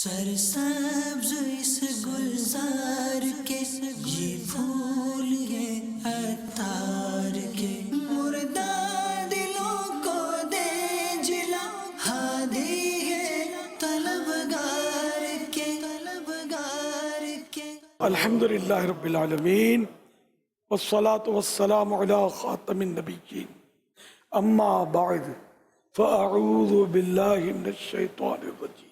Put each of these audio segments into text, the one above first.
سرسبز اس گلزار کے یہ پھول ہیں عطار کے، مردہ دلوں کو دے جلا، ہادی ہے طلبگار کے، طلبگار کے۔ الحمدللہ رب العالمین والصلاة والسلام علی خاتم النبیین، اما بعد فاعوذ باللہ من الشیطان الرجیم،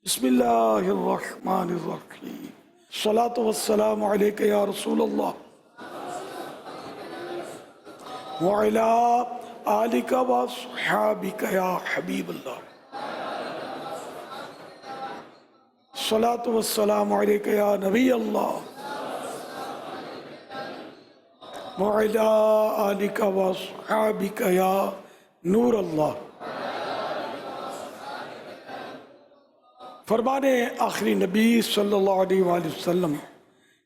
بسم اللہ الرحمن الرحیم، الصلاة والسلام علیک یا رسول اللہ وعلی آلک واصحابک یا حبیب اللہ، الصلاة والسلام علیک یا نبی اللہ وعلی آلک واصحابک یا نور اللہ۔ فرمان آخری نبی صلی اللہ علیہ وآلہ وسلم،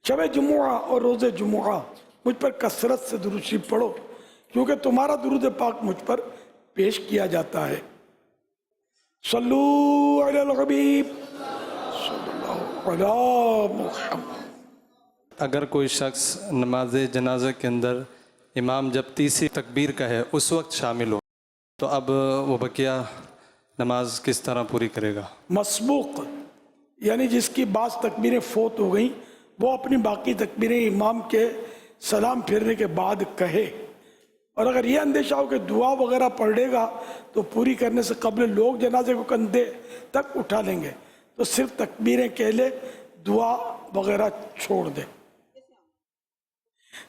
شب جمعہ اور روز جمعہ مجھ پر کثرت سے درود شریف پڑھو، کیونکہ تمہارا درود پاک مجھ پر پیش کیا جاتا ہے۔ صلو علی الحبیب صلی اللہ علی محمد۔ اگر کوئی شخص نماز جنازہ کے اندر امام جب تیسری تکبیر کہے اس وقت شامل ہو تو اب وہ بقیہ نماز کس طرح پوری کرے گا؟ مسبوق یعنی جس کی بعض تکبیریں فوت ہو گئیں وہ اپنی باقی تکبیریں امام کے سلام پھیرنے کے بعد کہے، اور اگر یہ اندیشہ ہو کہ دعا وغیرہ پڑھے گا تو پوری کرنے سے قبل لوگ جنازے کو کندھے تک اٹھا لیں گے، تو صرف تکبیریں کہہ لے، دعا وغیرہ چھوڑ دے۔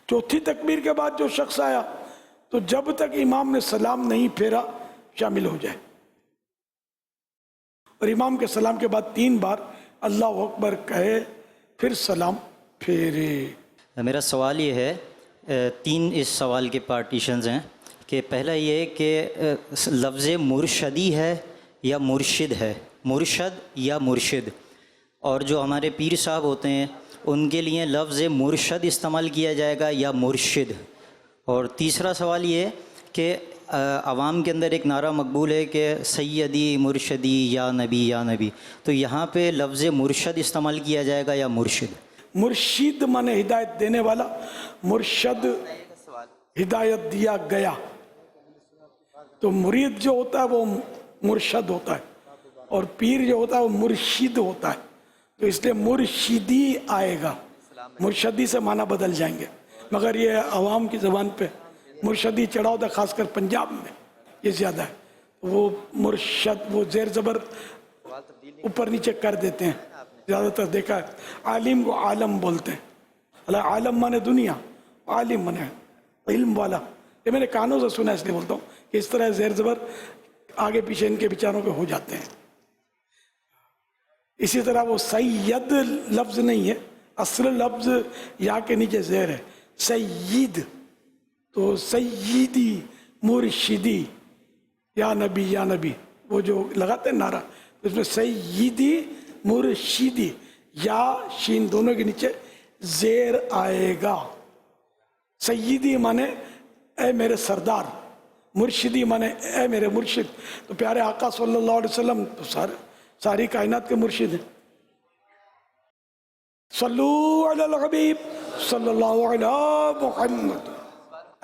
چوتھی تکبیر کے بعد جو شخص آیا تو جب تک امام نے سلام نہیں پھیرا شامل ہو جائے، اور امام کے سلام کے بعد 3 بار اللہ اکبر کہے، پھر سلام پھیرے۔ میرا سوال یہ ہے، 3 اس سوال کے پارٹیشنز ہیں کہ پہلا یہ کہ لفظ مرشدی ہے یا مرشد ہے، مرشد یا مرشد، اور جو ہمارے پیر صاحب ہوتے ہیں ان کے لیے لفظ مرشد استعمال کیا جائے گا یا مرشد؟ اور تیسرا سوال یہ کہ عوام کے اندر ایک نعرہ مقبول ہے کہ سیدی مرشدی یا نبی یا نبی، تو یہاں پہ لفظ مرشد استعمال کیا جائے گا یا مرشد؟ مرشد مانے ہدایت دینے والا، مرشد ہدایت دیا گیا، تو مرید جو ہوتا ہے وہ مرشد ہوتا ہے، اور پیر جو ہوتا ہے وہ مرشد ہوتا ہے، تو اس لیے مرشدی آئے گا، مرشدی سے معنی بدل جائیں گے، مگر یہ عوام کی زبان پہ مرشدی چڑھا ہوتا ہے، خاص کر پنجاب میں یہ زیادہ ہے، وہ مرشد وہ زیر زبر اوپر نیچے کر دیتے ہیں، زیادہ تر دیکھا ہے۔ عالم کو عالم بولتے ہیں، عالم مانے دنیا، عالم مانے علم والا، یہ میں نے کانوں سے سنا اس لیے بولتا ہوں کہ اس طرح زیر زبر آگے پیچھے ان کے بیچاروں کے ہو جاتے ہیں۔ اسی طرح وہ سید لفظ نہیں ہے، اصل لفظ یا کے نیچے زیر ہے، سید، تو سیدی مرشدی یا نبی یا نبی وہ جو لگاتے ہیں نعرہ، اس میں سیدی مرشدی یا شین دونوں کے نیچے زیر آئے گا۔ سیدی مانے اے میرے سردار، مرشدی مانے اے میرے مرشد، تو پیارے آقا صلی اللہ علیہ وسلم تو ساری کائنات کے مرشد ہیں۔ صلو علی الحبیب صلی اللہ علی محمد۔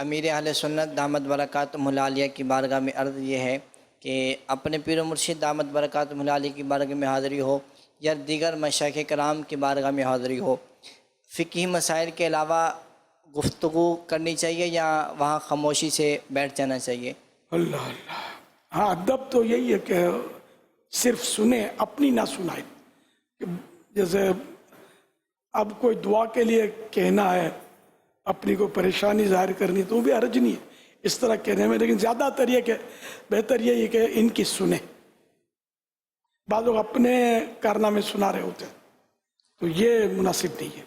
امیر اہل سنت دامت برکاتہم العالیہ کی بارگاہ میں عرض یہ ہے کہ اپنے پیر و مرشد دامت برکاتہم العالیہ کی بارگاہ میں حاضری ہو یا دیگر مشائخ کرام کی بارگاہ میں حاضری ہو، فقہی مسائل کے علاوہ گفتگو کرنی چاہیے یا وہاں خاموشی سے بیٹھ جانا چاہیے؟ اللہ اللہ، ہاں ادب تو یہی ہے کہ صرف سنیں، اپنی نہ سنائیں۔ جیسے اب کوئی دعا کے لیے کہنا ہے، اپنی کوئی پریشانی ظاہر کرنی تو وہ بھی حرج نہیں ہے اس طرح کہنے میں، لیکن زیادہ تر یہ کہ بہتر یہ ہے کہ ان کی سنیں۔ بعض لوگ اپنے کارنامے سنا رہے ہوتے ہیں تو یہ مناسب نہیں ہے۔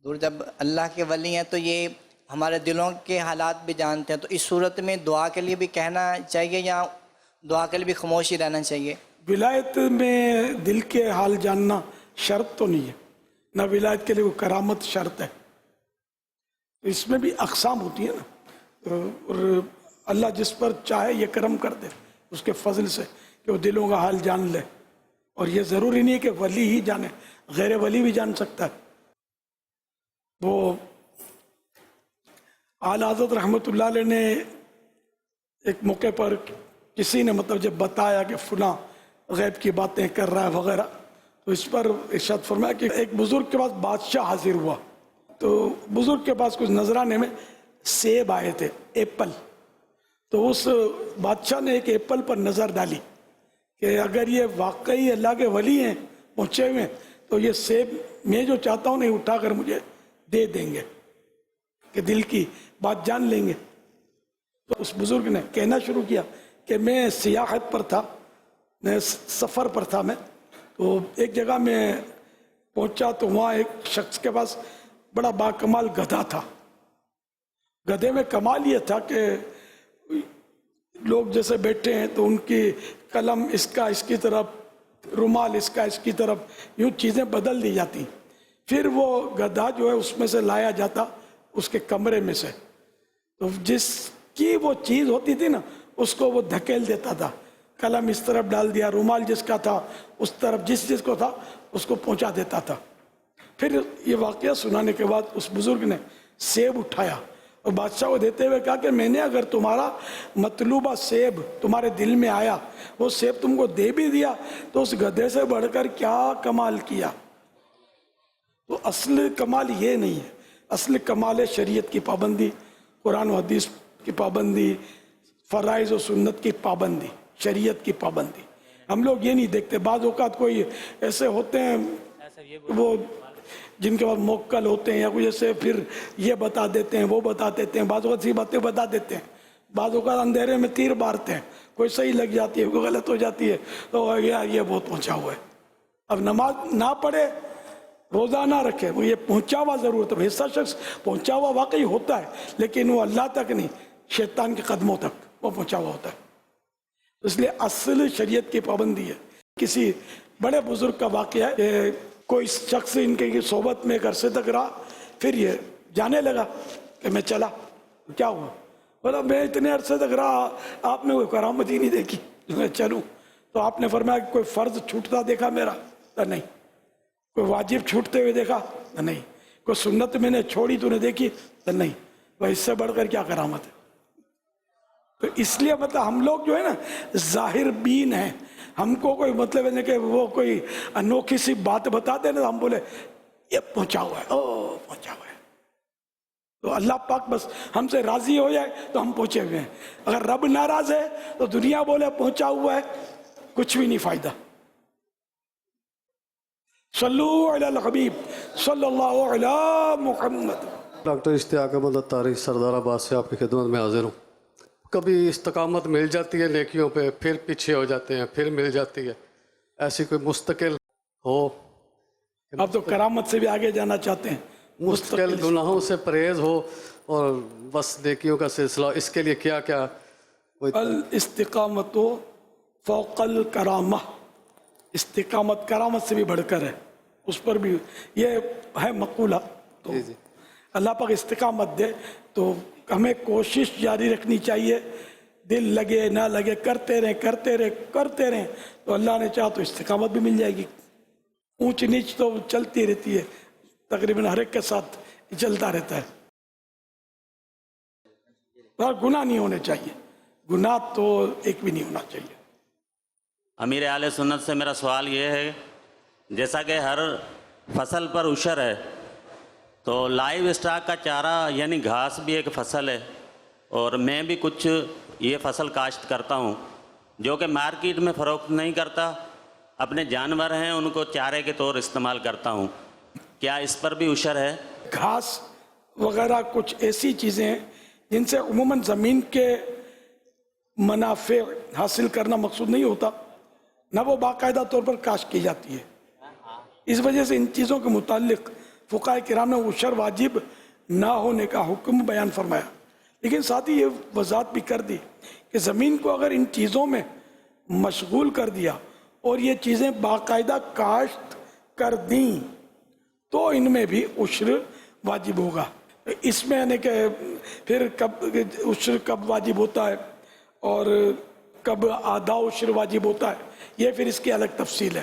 دور جب اللہ کے ولی ہیں تو یہ ہمارے دلوں کے حالات بھی جانتے ہیں، تو اس صورت میں دعا کے لیے بھی کہنا چاہیے یا دعا کے لیے بھی خاموشی رہنا چاہیے؟ ولایت میں دل کے حال جاننا شرط تو نہیں ہے، نہ ولایت کے لیے کوئی کرامت شرط ہے، اس میں بھی اقسام ہوتی ہیں نا، اور اللہ جس پر چاہے یہ کرم کر دے اس کے فضل سے کہ وہ دلوں کا حال جان لے، اور یہ ضروری نہیں کہ ولی ہی جانے، غیر ولی بھی جان سکتا ہے. وہ اعلیٰ حضرت رحمۃ اللہ علیہ نے ایک موقع پر کسی نے مطلب جب بتایا کہ فلاں غیب کی باتیں کر رہا ہے وغیرہ، تو اس پر ارشاد فرمایا کہ ایک بزرگ کے پاس بادشاہ حاضر ہوا، تو بزرگ کے پاس کچھ نذرانے میں سیب آئے تھے، ایپل. تو اس بادشاہ نے ایک ایپل پر نظر ڈالی کہ اگر یہ واقعی اللہ کے ولی ہیں پہنچے ہوئے ہیں تو یہ سیب میں جو چاہتا ہوں نہیں اٹھا کر مجھے دے دیں گے، کہ دل کی بات جان لیں گے. تو اس بزرگ نے کہنا شروع کیا کہ میں سیاحت پر تھا، میں سفر پر تھا، میں تو ایک جگہ میں پہنچا تو وہاں ایک شخص کے پاس بڑا باکمال گدھا تھا. گدھے میں کمال یہ تھا کہ لوگ جیسے بیٹھے ہیں تو ان کی قلم اس کا اس کی طرف، رومال اس کا اس کی طرف، یوں چیزیں بدل دی جاتی. پھر وہ گدھا جو ہے اس میں سے لایا جاتا اس کے کمرے میں سے، تو جس کی وہ چیز ہوتی تھی نا اس کو وہ دھکیل دیتا تھا، قلم اس طرف ڈال دیا، رومال جس کا تھا اس طرف، جس کو تھا اس کو پہنچا دیتا تھا. پھر یہ واقعہ سنانے کے بعد اس بزرگ نے سیب اٹھایا اور بادشاہ کو دیتے ہوئے کہا کہ میں نے اگر تمہارا مطلوبہ سیب تمہارے دل میں آیا، وہ سیب تم کو دے بھی دیا، تو اس گدھے سے بڑھ کر کیا کمال کیا. تو اصل کمال یہ نہیں ہے، اصل کمال ہے شریعت کی پابندی، قرآن و حدیث کی پابندی، فرائض و سنت کی پابندی، شریعت کی پابندی. ہم لوگ یہ نہیں دیکھتے. بعض اوقات کوئی ایسے ہوتے ہیں وہ جن کے بعد موکل ہوتے ہیں یا کوئی ایسے پھر یہ بتا دیتے ہیں وہ بتا دیتے ہیں، بعض اوقات سی باتیں بتا دیتے ہیں، بعض اوقات اندھیرے میں تیر مارتے ہیں، کوئی صحیح لگ جاتی ہے کوئی غلط ہو جاتی ہے، تو یار یہ بہت پہنچا ہوا ہے. اب نماز نہ پڑھے، روزہ نہ رکھے، وہ یہ پہنچا ہوا ضرور ہے. حصہ شخص پہنچا ہوا واقعی ہوتا ہے لیکن وہ اللہ تک نہیں، شیطان کے قدموں تک وہ پہنچا ہوا ہوتا ہے. اس لیے اصل شریعت کی پابندی ہے. کسی بڑے بزرگ کا واقعہ ہے کہ کوئی شخص ان کے صحبت میں ایک عرصے تک رہا، پھر یہ جانے لگا کہ میں چلا. کیا ہوا؟ بولا میں اتنے عرصے تک رہا، آپ نے کوئی کرامت ہی نہیں دیکھی میں چلوں. تو آپ نے فرمایا کہ کوئی فرض چھوٹتا دیکھا میرا؟ نہیں. کوئی واجب چھوٹتے ہوئے دیکھا؟ نہیں. کوئی سنت میں نے چھوڑی تو نے دیکھی؟ نہیں. وہ اس سے بڑھ کر کیا کرامت ہے؟ تو اس لیے مطلب ہم لوگ جو ہے نا ظاہر بین ہیں. ہم کو کوئی مطلب ہے کہ وہ کوئی انوکھی سی بات بتا دے نا، ہم بولے یہ پہنچا ہوا ہے، او پہنچا ہوا ہے. تو اللہ پاک بس ہم سے راضی ہو جائے تو ہم پہنچے ہوئے ہیں. اگر رب ناراض ہے تو دنیا بولے پہنچا ہوا ہے، کچھ بھی نہیں فائدہ. صلو علی الحبیب صلی اللہ علی محمد. ڈاکٹر اشتیاق احمد اتاری سردار آباد سے آپ کی خدمت میں حاضر ہوں. کبھی استقامت مل جاتی ہے نیکیوں پہ، پھر پیچھے ہو جاتے ہیں، پھر مل جاتی ہے، ایسی کوئی مستقل ہو؟ اب تو کرامت سے بھی آگے جانا چاہتے ہیں. مستقل گناہوں سے پرہیز ہو اور بس نیکیوں کا سلسلہ، اس کے لیے کیا کیا؟ الاستقامت فوق الکرامہ. استقامت کرامت سے بھی بڑھ کر ہے، اس پر بھی یہ ہے مقولہ. تو اللہ پاک استقامت دے تو ہمیں کوشش جاری رکھنی چاہیے. دل لگے نہ لگے کرتے رہیں کرتے رہیں کرتے رہیں تو اللہ نے چاہا تو استقامت بھی مل جائے گی. اونچ نیچ تو چلتی رہتی ہے، تقریباً ہر ایک کے ساتھ چلتا رہتا ہے. پر گناہ نہیں ہونے چاہیے، گناہ تو ایک بھی نہیں ہونا چاہیے. امیر اہل سنت سے میرا سوال یہ ہے، جیسا کہ ہر فصل پر عشر ہے، تو لائیو اسٹاک کا چارہ یعنی گھاس بھی ایک فصل ہے، اور میں بھی کچھ یہ فصل کاشت کرتا ہوں جو کہ مارکیٹ میں فروخت نہیں کرتا، اپنے جانور ہیں ان کو چارے کے طور استعمال کرتا ہوں. کیا اس پر بھی عشر ہے؟ گھاس وغیرہ کچھ ایسی چیزیں ہیں جن سے عموماً زمین کے منافع حاصل کرنا مقصود نہیں ہوتا، نہ وہ باقاعدہ طور پر کاشت کی جاتی ہے. اس وجہ سے ان چیزوں کے متعلق فقہاء کرام نے عشر واجب نہ ہونے کا حکم بیان فرمایا، لیکن ساتھ ہی یہ وضاحت بھی کر دی کہ زمین کو اگر ان چیزوں میں مشغول کر دیا اور یہ چیزیں باقاعدہ کاشت کر دیں تو ان میں بھی عشر واجب ہوگا. اس میں یعنی کہ پھر کب عشر کب واجب ہوتا ہے اور کب آدھا عشر واجب ہوتا ہے، یہ پھر اس کی الگ تفصیل ہے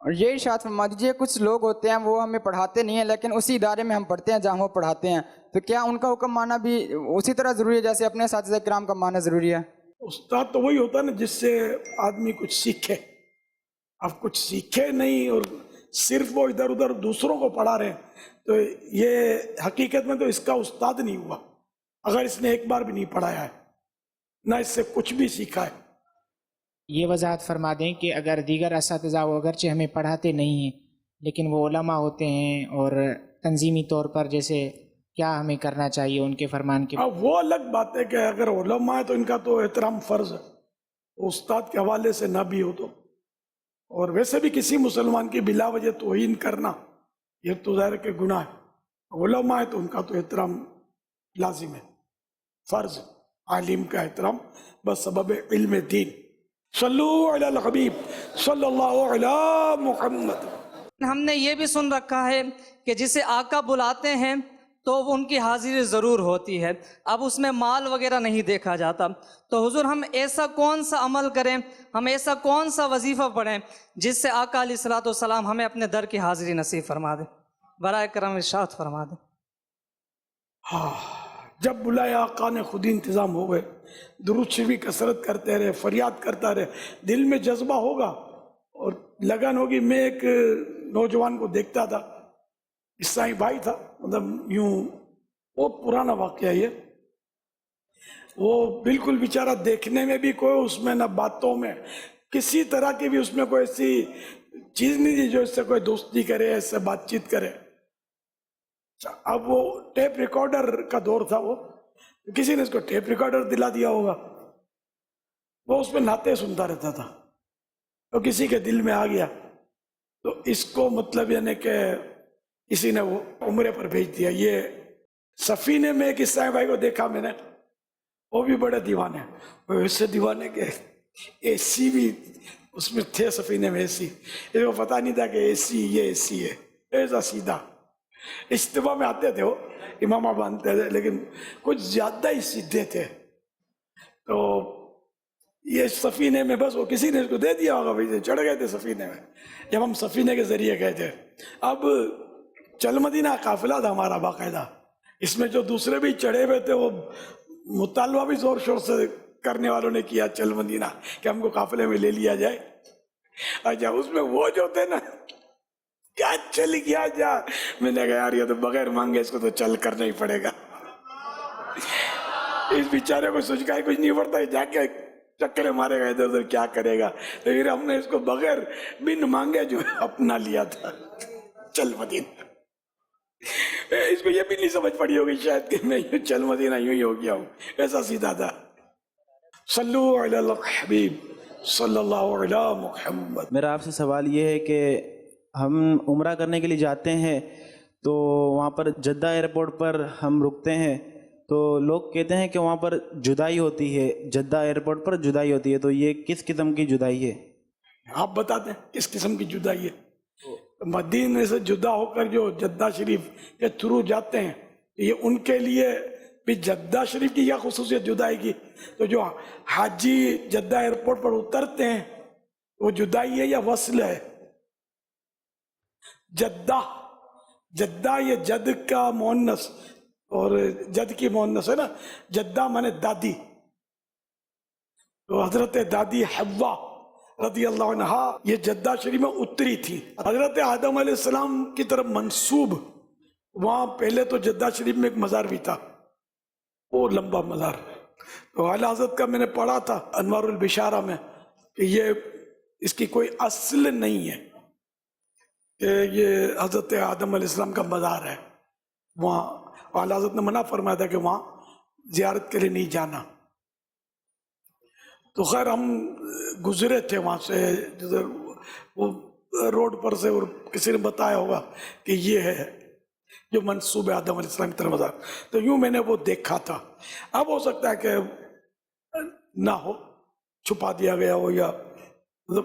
اور یہ ارشاد فرما دیجیے کچھ لوگ ہوتے ہیں وہ ہمیں پڑھاتے نہیں ہیں لیکن اسی ادارے میں ہم پڑھتے ہیں جہاں وہ پڑھاتے ہیں، تو کیا ان کا حکم ماننا بھی اسی طرح ضروری ہے جیسے اپنے اساتذہ کرام کا ماننا ضروری ہے؟ استاد تو وہی ہوتا ہے نا جس سے آدمی کچھ سیکھے. اب کچھ سیکھے نہیں اور صرف وہ ادھر ادھر دوسروں کو پڑھا رہے ہیں تو یہ حقیقت میں تو اس کا استاد نہیں ہوا اگر اس نے ایک بار بھی نہیں پڑھایا ہے نہ اس سے کچھ بھی سیکھا ہے. یہ وضاحت فرما دیں کہ اگر دیگر اساتذہ وہ اگرچہ ہمیں پڑھاتے نہیں ہیں لیکن وہ علماء ہوتے ہیں اور تنظیمی طور پر جیسے کیا ہمیں کرنا چاہیے ان کے فرمان کے؟ وہ الگ بات ہے کہ اگر علماء ہے تو ان کا تو احترام فرض ہے، استاد کے حوالے سے نہ بھی ہو تو. اور ویسے بھی کسی مسلمان کی بلا وجہ توہین کرنا یہ تو ظاہر کہ گناہ ہے. علماء ہے تو ان کا تو احترام لازم ہے، فرض ہے، عالم کا احترام بس سبب علم دین. صلو علی الحبیب صلی اللہ علی محمد. ہم نے یہ بھی سن رکھا ہے کہ جسے آقا بلاتے ہیں تو ان کی حاضری ضرور ہوتی ہے، اب اس میں مال وغیرہ نہیں دیکھا جاتا. تو حضور ہم ایسا کون سا عمل کریں، ہم ایسا کون سا وظیفہ پڑھیں جس سے آقا علیہ الصلوۃ والسلام ہمیں اپنے در کی حاضری نصیب فرما دیں؟ برائے کرم ارشاد فرما دیں. ہاں جب بلائے آقا نے خود انتظام ہو گئے، درود شریف کثرت کرتے رہے، فریاد کرتا رہے، دل میں جذبہ ہوگا اور لگن ہوگی. میں ایک نوجوان کو دیکھتا تھا، عیسائی بھائی تھا، مطلب یوں بہت پرانا واقعہ یہ. وہ بالکل بیچارہ دیکھنے میں بھی کوئی اس میں نہ باتوں میں کسی طرح کی بھی اس میں کوئی ایسی چیز نہیں تھی جو اس سے کوئی دوستی کرے، اس سے بات چیت کرے. اب وہ ٹیپ ریکارڈر کا دور تھا، وہ کسی نے اس کو ٹیپ ریکارڈر دلا دیا ہوگا، وہ اس میں نعتیں سنتا رہتا تھا. تو کسی کے دل میں آ گیا تو اس کو مطلب یعنی کہ کسی نے وہ عمرے پر بھیج دیا. یہ سفینے میں ایک عیسائی بھائی کو دیکھا میں نے، وہ بھی بڑے دیوانے، وہ اس سے دیوانے کے اے سی بھی اس میں تھے سفینے میں، اے سی. اس کو پتہ نہیں تھا کہ اے سی یہ اے سی ہے. ایسا سیدھا اجتماع میں آتے تھے، وہ امامہ باندھتے تھے لیکن کچھ زیادہ ہی سیدھے تھے. تو یہ سفینے میں بس وہ کسی نے اس کو دے دیا ہوگا، بھائی چڑھ گئے تھے سفینے میں. جب ہم سفینے کے ذریعے گئے تھے، اب چل مدینہ قافلہ تھا ہمارا باقاعدہ، اس میں جو دوسرے بھی چڑھے ہوئے تھے وہ مطالبہ بھی زور شور سے کرنے والوں نے کیا چل مدینہ کہ ہم کو قافلے میں لے لیا جائے. اچھا اس میں وہ جو تھے نا کیا چل گیا جا، میں نے کہا یار یہ تو بغیر مانگے اس کو تو چل کرنا ہی پڑے گا. اس بیچارے کو سوچ کا کچھ نہیں پڑتا، جا کے چکرے مارے گا ادھر ادھر، کیا کرے گا. تو پھر ہم نے اس کو بغیر بن مانگے جو اپنا لیا تھا چل مدینہ. اس کو یہ بھی نہیں سمجھ پڑی ہوگی شاید کہ میں یوں چل مدینہ یوں ہی ہو گیا ہوں، ایسا سیدھا تھا. صلو علی الحبیب صلی اللہ علی محمد. میرا آپ سے سوال یہ ہے کہ ہم عمرہ کرنے کے لیے جاتے ہیں تو وہاں پر جدہ ایئرپورٹ پر ہم رکتے ہیں تو لوگ کہتے ہیں کہ وہاں پر جدائی ہوتی ہے، جدہ ایئرپورٹ پر جدائی ہوتی ہے، تو یہ کس قسم کی جدائی ہے؟ آپ بتا دیں کس قسم کی جدائی ہے. مدینے سے جدا ہو کر جو جدہ شریف کے تھرو جاتے ہیں یہ ان کے لیے بھی جدہ شریف کی یا خصوصیت جدائی کی. تو جو حاجی جدہ ایئرپورٹ پر اترتے ہیں وہ جدائی ہے یا وصل ہے؟ جدہ، جدہ یہ جد کا مؤنث اور جد کی مؤنث ہے نا. جدہ مانے دادی. تو حضرت دادی حوا رضی اللہ عنہ یہ جدہ شریف میں اتری تھی. حضرت آدم علیہ السلام کی طرف منسوب وہاں پہلے تو جدہ شریف میں ایک مزار بھی تھا، وہ لمبا مزار. تو اعلیٰ حضرت کا میں نے پڑھا تھا انوار البشارہ میں کہ یہ اس کی کوئی اصل نہیں ہے کہ یہ حضرت آدم علیہ السلام کا مزار ہے. وہاں اعلیٰ حضرت نے منع فرمایا تھا کہ وہاں زیارت کے لیے نہیں جانا. تو خیر ہم گزرے تھے وہاں سے، جدھر وہ روڈ پر سے، اور کسی نے بتایا ہوگا کہ یہ ہے جو منسوب ہے آدم علیہ السلام کی طرف مزار. تو یوں میں نے وہ دیکھا تھا. اب ہو سکتا ہے کہ نہ ہو، چھپا دیا گیا ہو، یا مطلب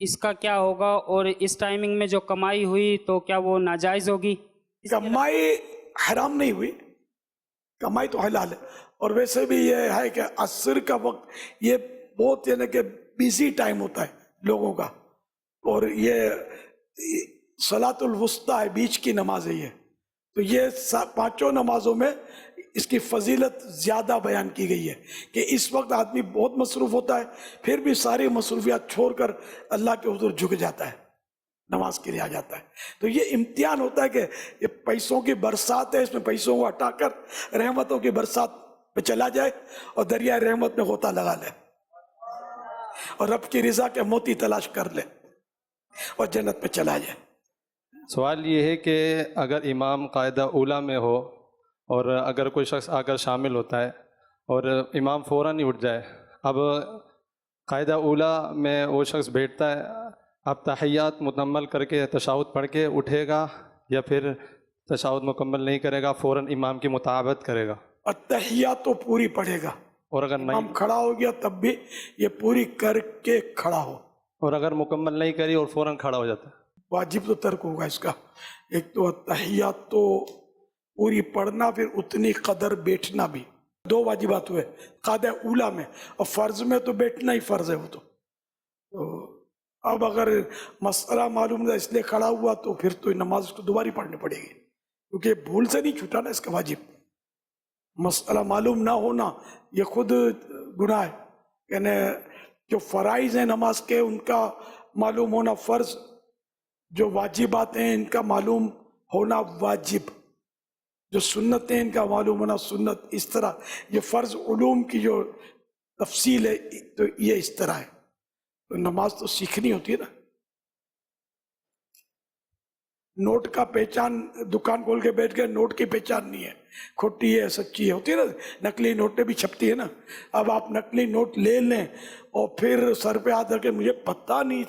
اس کا کیا ہوگا, اور اس ٹائمنگ میں جو کمائی ہوئی تو کیا وہ ناجائز ہوگی؟ کمائی حرام نہیں ہوئی, کمائی تو حلال ہے. اور ویسے بھی یہ ہے کہ عصر کا وقت یہ بہت یعنی کہ بیزی ٹائم ہوتا ہے لوگوں کا, اور یہ صلاۃ الوسطیٰ ہے, بیچ کی نماز ہے یہ. تو یہ پانچوں نمازوں میں اس کی فضیلت زیادہ بیان کی گئی ہے کہ اس وقت آدمی بہت مصروف ہوتا ہے, پھر بھی ساری مصروفیات چھوڑ کر اللہ کے حضور جھک جاتا ہے, نماز کے لیے آ جاتا ہے. تو یہ امتحان ہوتا ہے کہ یہ پیسوں کی برسات ہے, اس میں پیسوں کو ہٹا کر رحمتوں کی برسات پہ چلا جائے اور دریائے رحمت میں غوطہ لگا لے اور رب کی رضا کے موتی تلاش کر لے اور جنت پہ چلا جائے. سوال یہ ہے کہ اگر امام قاعدہ اولیٰ میں ہو اور اگر کوئی شخص آ کر شامل ہوتا ہے اور امام فوراً ہی اٹھ جائے, اب قاعدہ اولیٰ میں وہ شخص بیٹھتا ہے, اب تحیات مکمل کر کے تشہد پڑھ کے اٹھے گا یا پھر تشہد مکمل نہیں کرے گا, فوراً امام کی مطابقت کرے گا؟ التحیات تو پوری پڑھے گا, اور اگر نہیں, امام کھڑا ہو گیا تب بھی یہ پوری کر کے کھڑا ہو. اور اگر مکمل نہیں کری اور فوراً کھڑا ہو جاتا ہے, واجب تو ترک ہوگا اس کا. ایک تو تحیات تو پوری پڑھنا, پھر اتنی قدر بیٹھنا بھی. دو واجبات ہوئے قاعدہ اولیٰ میں, اور فرض میں تو بیٹھنا ہی فرض ہے وہ تو. اب اگر مسئلہ معلوم نہ اس لیے کھڑا ہوا تو پھر تو نماز اس کو دوباری پڑھنی پڑے گی, کیونکہ بھول سے نہیں چھوٹا نا اس کا واجب. مسئلہ معلوم نہ ہونا یہ خود گناہ ہے, یعنی جو فرائض ہیں نماز کے ان کا معلوم ہونا فرض, جو واجبات ہیں ان کا معلوم ہونا واجب, جو سنتیں ان کا معلوم ہونا سنت. اس طرح یہ فرض علوم کی جو تفصیل ہے تو یہ اس طرح ہے. تو نماز تو سیکھنی ہوتی ہے نا. نوٹ کا پہچان, دکان کھول کے بیٹھ گئے, نوٹ کی پہچان نہیں ہے, کھوٹی ہے سچی ہے, ہوتی ہے نا. نقلی نوٹیں بھی چھپتی ہے نا. اب آپ نقلی نوٹ لے لیں اور پھر سر پہ ہاتھ رکھ کے مجھے پتہ نہیں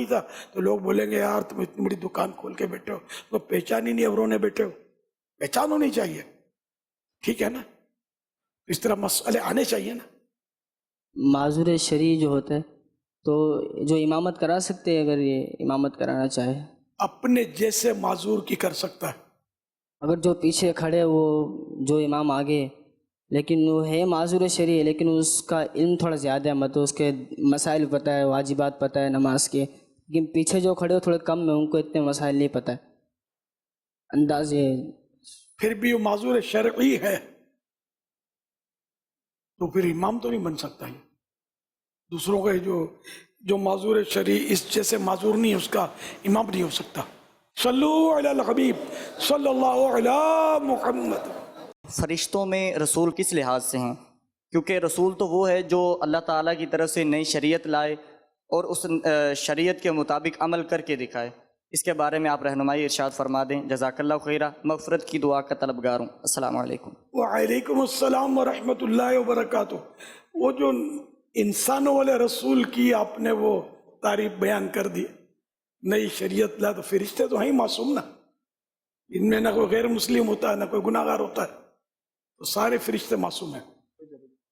تھا, تو لوگ بولیں گے یار تم اتنی بڑی دکان کھول کے بیٹھے ہو, تو پہچان ہی نہیں ابروں نے بیٹھے ہو. پہچان ہونی چاہیے, ٹھیک ہے نا. اس طرح مسئلے آنے چاہیے نا. معذور شرعی جو ہوتا ہے تو جو امامت کرا سکتے ہیں, اگر یہ امامت کرانا چاہے اپنے جیسے معذور کی کر سکتا ہے. اگر جو پیچھے کھڑے وہ جو امام آگے لیکن وہ ہے معذور شرعی ہے, لیکن اس کا علم تھوڑا زیادہ ہے, مطلب اس کے مسائل پتہ ہے, واجبات پتہ ہے نماز کے, لیکن پیچھے جو کھڑے ہو تھوڑے کم میں, ان کو اتنے مسائل نہیں پتہ ہے. انداز یہ پھر بھی وہ معذور شرعی ہے تو پھر امام تو نہیں بن سکتا ہے. دوسروں کے جو معذور شرعی اس جیسے معذور نہیں ہے اس کا امام نہیں ہو سکتا. صلو علی الحبیب صلی اللہ علی محمد. فرشتوں میں رسول کس لحاظ سے ہیں؟ کیونکہ رسول تو وہ ہے جو اللہ تعالیٰ کی طرف سے نئی شریعت لائے اور اس شریعت کے مطابق عمل کر کے دکھائے. اس کے بارے میں آپ رہنمائی ارشاد فرما دیں. جزاک اللہ خیرہ. مغفرت کی دعا کا طلبگار ہوں. السلام علیکم. وعلیکم السلام ورحمۃ اللہ وبرکاتہ. وہ جو انسانوں والے رسول کی آپ نے وہ تعریف بیان کر دی, نئی شریعت لا, تو فرشتے تو ہیں معصوم نا, ان میں نہ کوئی غیر مسلم ہوتا ہے نہ کوئی گناہ گار ہوتا ہے, تو سارے فرشتے معصوم ہیں.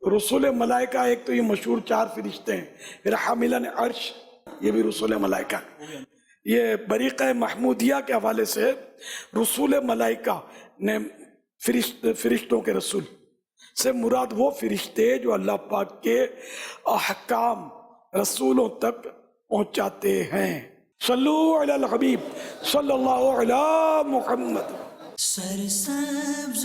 رسول ملائکہ ایک تو یہ مشہور 4 فرشتے ہیں, پھر حاملان عرش یہ بھی رسول ملائکہ. یہ بریقہ محمودیہ کے حوالے سے رسول ملائکہ نے فرشتوں کے رسول سے مراد وہ فرشتے جو اللہ پاک کے احکام رسولوں تک پہنچاتے ہیں. صلو علی الحبیب صلی اللہ علی محمد. سرسبز